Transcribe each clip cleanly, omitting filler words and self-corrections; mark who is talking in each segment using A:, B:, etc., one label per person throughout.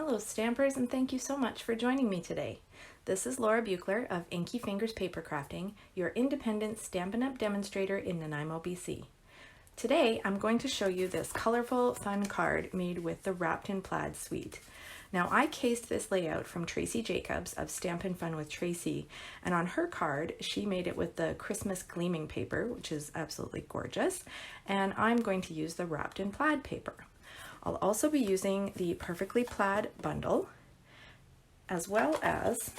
A: Hello Stampers, and thank you so much for joining me today. This is Laura Buechler of Inky Fingers Papercrafting, your independent Stampin' Up! Demonstrator in Nanaimo, BC. Today I'm going to show you this colorful, fun card made with the Wrapped in Plaid suite. Now I cased this layout from Tracy Jacobs of Stampin' Fun with Tracy, and on her card she made it with the Christmas gleaming paper, which is absolutely gorgeous, and I'm going to use the Wrapped in Plaid paper. I'll also be using the Perfectly Plaid bundle, as well as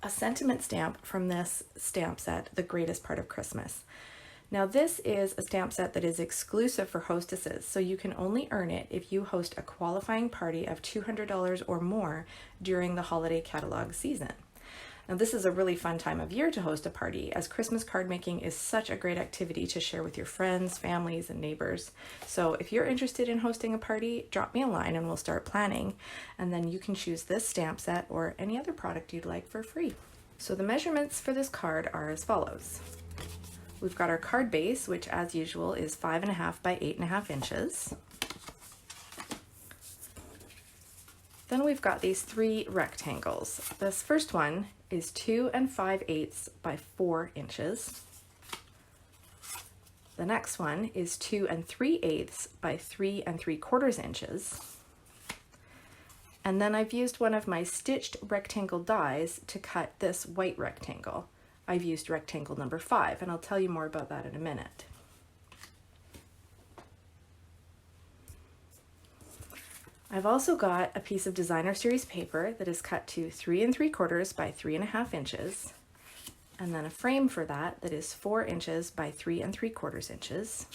A: a sentiment stamp from this stamp set, The Greatest Part of Christmas. Now this is a stamp set that is exclusive for hostesses, so you can only earn it if you host a qualifying party of $200 or more during the holiday catalog season. Now this is a really fun time of year to host a party, as Christmas card making is such a great activity to share with your friends, families, and neighbors. So if you're interested in hosting a party, drop me a line and we'll start planning, and then you can choose this stamp set or any other product you'd like for free. So the measurements for this card are as follows. We've got our card base, which as usual is 5.5 by 8.5 inches. Then we've got these three rectangles. This first one is 2 5/8 by 4 inches. The next one is 2 3/8 by 3 3/4 inches. And then I've used one of my stitched rectangle dies to cut this white rectangle. I've used rectangle number 5, and I'll tell you more about that in a minute. I've also got a piece of designer series paper that is cut to 3 3/4 by 3.5 inches, and then a frame for that is 4 inches by 3 3/4 inches,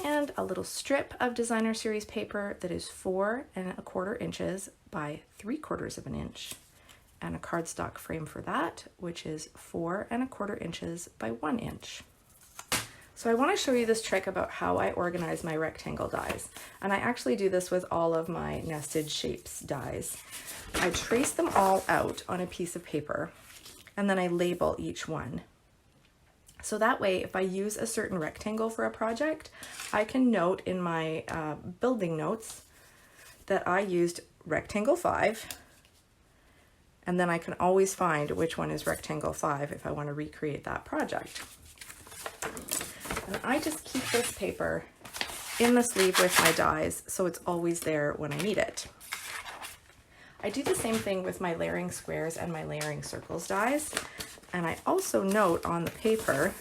A: and a little strip of designer series paper that is 4 1/4 inches by 3/4 inch, and a cardstock frame for that, which is 4 1/4 inches by 1 inch. So I want to show you this trick about how I organize my rectangle dies, and I actually do this with all of my nested shapes dies. I trace them all out on a piece of paper, and then I label each one. So that way, if I use a certain rectangle for a project, I can note in my building notes that I used rectangle 5, and then I can always find which one is rectangle 5 if I want to recreate that project. And I just keep this paper in the sleeve with my dies, so it's always there when I need it. I do the same thing with my layering squares and my layering circles dies, and I also note on the paper,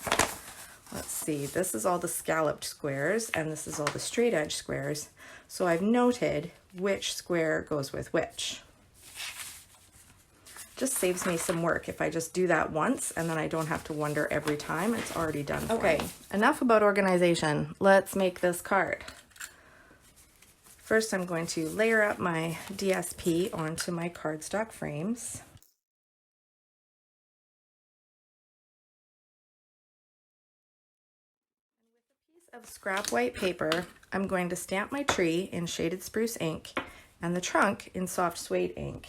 A: let's see, this is all the scalloped squares and this is all the straight edge squares, so I've noted which square goes with which. Just saves me some work if I just do that once and then I don't have to wonder every time. It's already done for me. Enough about organization. Let's make this card. First, I'm going to layer up my DSP onto my cardstock frames. With a piece of scrap white paper, I'm going to stamp my tree in shaded spruce ink and the trunk in soft suede ink.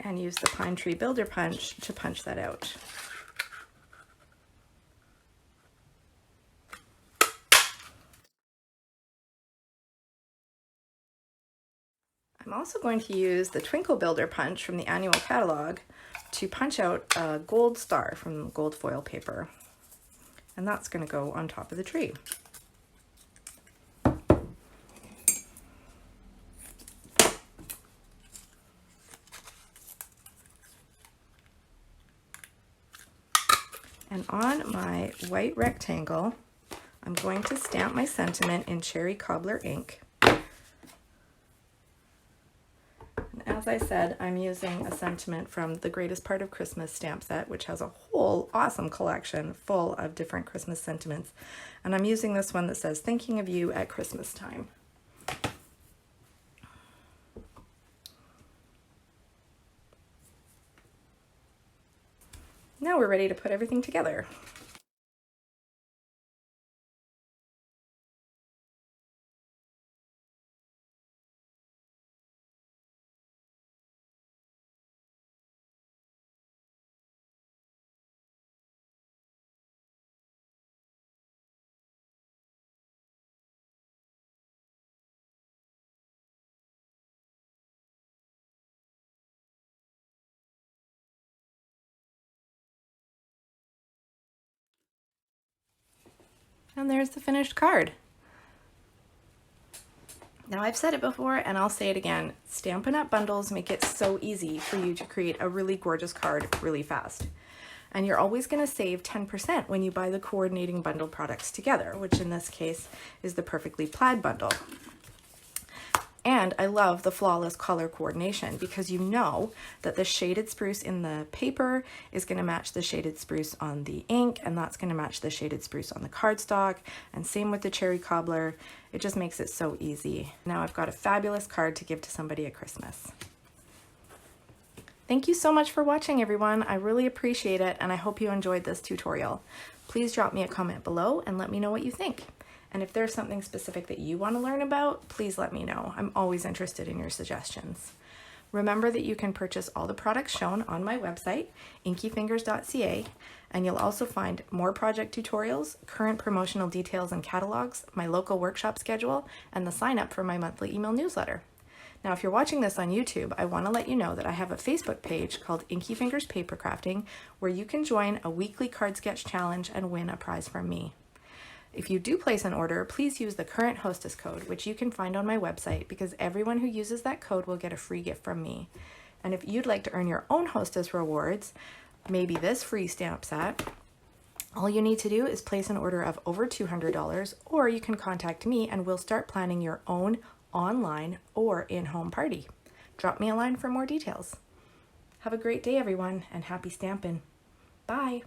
A: And use the Pine Tree Builder Punch to punch that out. I'm also going to use the Twinkle Builder Punch from the annual catalog to punch out a gold star from gold foil paper. And that's going to go on top of the tree. And on my white rectangle, I'm going to stamp my sentiment in cherry cobbler ink. And as I said, I'm using a sentiment from The Greatest Part of Christmas stamp set, which has a whole awesome collection full of different Christmas sentiments. And I'm using this one that says, "Thinking of you at Christmas time." Now we're ready to put everything together. And there's the finished card. Now, I've said it before and I'll say it again, Stampin' Up! Bundles make it so easy for you to create a really gorgeous card really fast. And you're always going to save 10% when you buy the coordinating bundle products together, which in this case is the Perfectly Plaid bundle. And I love the flawless color coordination because you know that the shaded spruce in the paper is going to match the shaded spruce on the ink, and that's going to match the shaded spruce on the cardstock, and same with the cherry cobbler. It just makes it so easy. Now I've got a fabulous card to give to somebody at Christmas. Thank you so much for watching, everyone. I really appreciate it, and I hope you enjoyed this tutorial. Please drop me a comment below and let me know what you think. And if there's something specific that you want to learn about, please let me know. I'm always interested in your suggestions. Remember that you can purchase all the products shown on my website, inkyfingers.ca, and you'll also find more project tutorials, current promotional details and catalogs, my local workshop schedule, and the sign up for my monthly email newsletter. Now, if you're watching this on YouTube, I want to let you know that I have a Facebook page called Inky Fingers Papercrafting, where you can join a weekly card sketch challenge and win a prize from me. If you do place an order, please use the current Hostess code, which you can find on my website, because everyone who uses that code will get a free gift from me. And if you'd like to earn your own Hostess rewards, maybe this free stamp set, all you need to do is place an order of over $200, or you can contact me and we'll start planning your own online or in-home party. Drop me a line for more details. Have a great day, everyone, and happy stampin'. Bye!